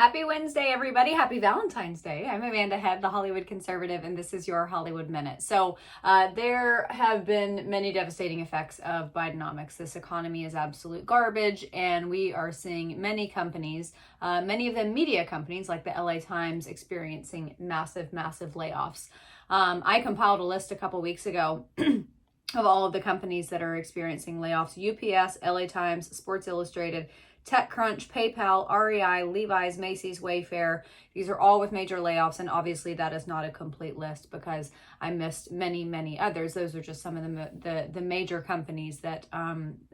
Happy Wednesday, everybody. Happy Valentine's Day. I'm Amanda Head, the Hollywood Conservative, and this is your Hollywood Minute. So there have been many devastating effects of Bidenomics. This economy is absolute garbage, and we are seeing many companies, many of them media companies like the LA Times, experiencing massive, massive layoffs. I compiled a list a couple weeks ago of all of the companies that are experiencing layoffs: UPS, LA Times, Sports Illustrated, TechCrunch, PayPal, REI, Levi's, Macy's, Wayfair. These are all with major layoffs, and obviously that is not a complete list because I missed many, many others. Those are just some of the major companies that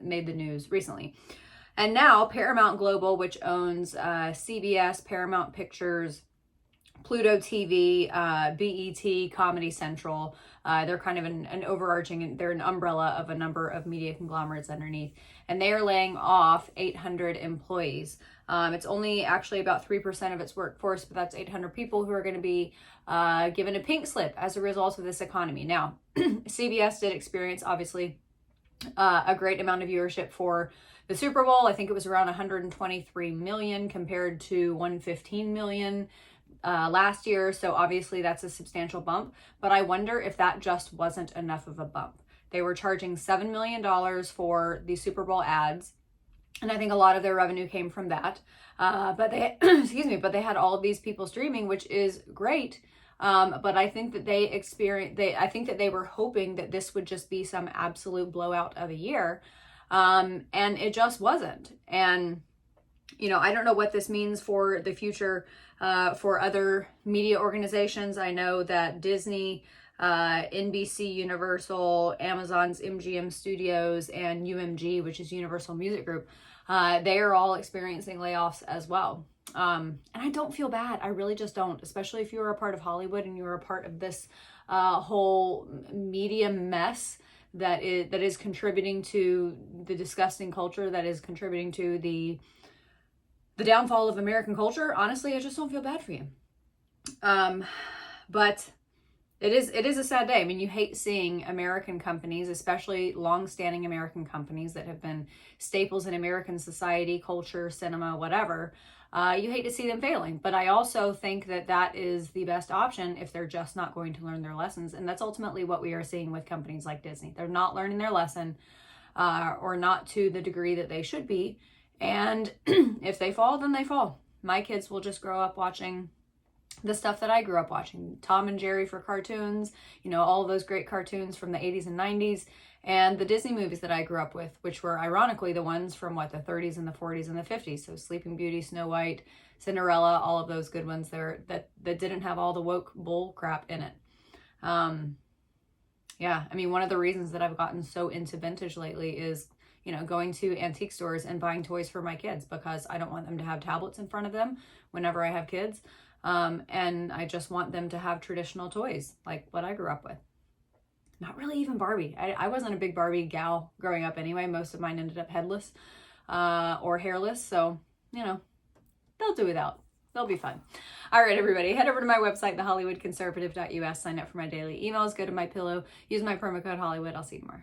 made the news recently. And now Paramount Global, which owns CBS, Paramount Pictures, Pluto TV, BET, Comedy Central. They're kind of an overarching, they're an umbrella of a number of media conglomerates underneath. And they are laying off 800 employees. It's only actually about 3% of its workforce, but that's 800 people who are going to be given a pink slip as a result of this economy. Now, CBS did experience, obviously, a great amount of viewership for the Super Bowl. I think it was around 123 million compared to 115 million last year. So obviously that's a substantial bump, but I wonder if that just wasn't enough of a bump. They were charging $7 million for the Super Bowl ads, and I think a lot of their revenue came from that. But they, but they had all of these people streaming, which is great. But I think that I think that they were hoping that this would just be some absolute blowout of a year. And it just wasn't. And I don't know what this means for the future for other media organizations. I know that Disney, NBC Universal, Amazon's MGM Studios, and UMG, which is Universal Music Group, they are all experiencing layoffs as well. And I don't feel bad. I really just don't, especially if you're a part of Hollywood and you're a part of this whole media mess that is contributing to the disgusting culture, that is contributing to the downfall of American culture. Honestly, I just don't feel bad for you. But it is a sad day. I mean, you hate seeing American companies, especially long-standing American companies that have been staples in American society, culture, cinema, whatever. You hate to see them failing. But I also think that that is the best option if they're just not going to learn their lessons. And that's ultimately what we are seeing with companies like Disney. They're not learning their lesson, or not to the degree that they should be. And if they fall, then they fall. My kids will just grow up watching the stuff that I grew up watching. Tom and Jerry for cartoons, all of those great cartoons from the 80s and 90s, and the Disney movies that I grew up with, which were ironically the ones from the 30s and the 40s and the 50s. So Sleeping Beauty, Snow White, Cinderella, all of those good ones there that didn't have all the woke bull crap in it. Yeah, I mean, one of the reasons that I've gotten so into vintage lately is going to antique stores and buying toys for my kids, because I don't want them to have tablets in front of them whenever I have kids. And I just want them to have traditional toys like what I grew up with. Not really even Barbie. I wasn't a big Barbie gal growing up anyway. Most of mine ended up headless or hairless. So, they'll do without. They'll be fun. All right, everybody, head over to my website, thehollywoodconservative.us. Sign up for my daily emails. Go to my pillow. Use my promo code Hollywood. I'll see you tomorrow.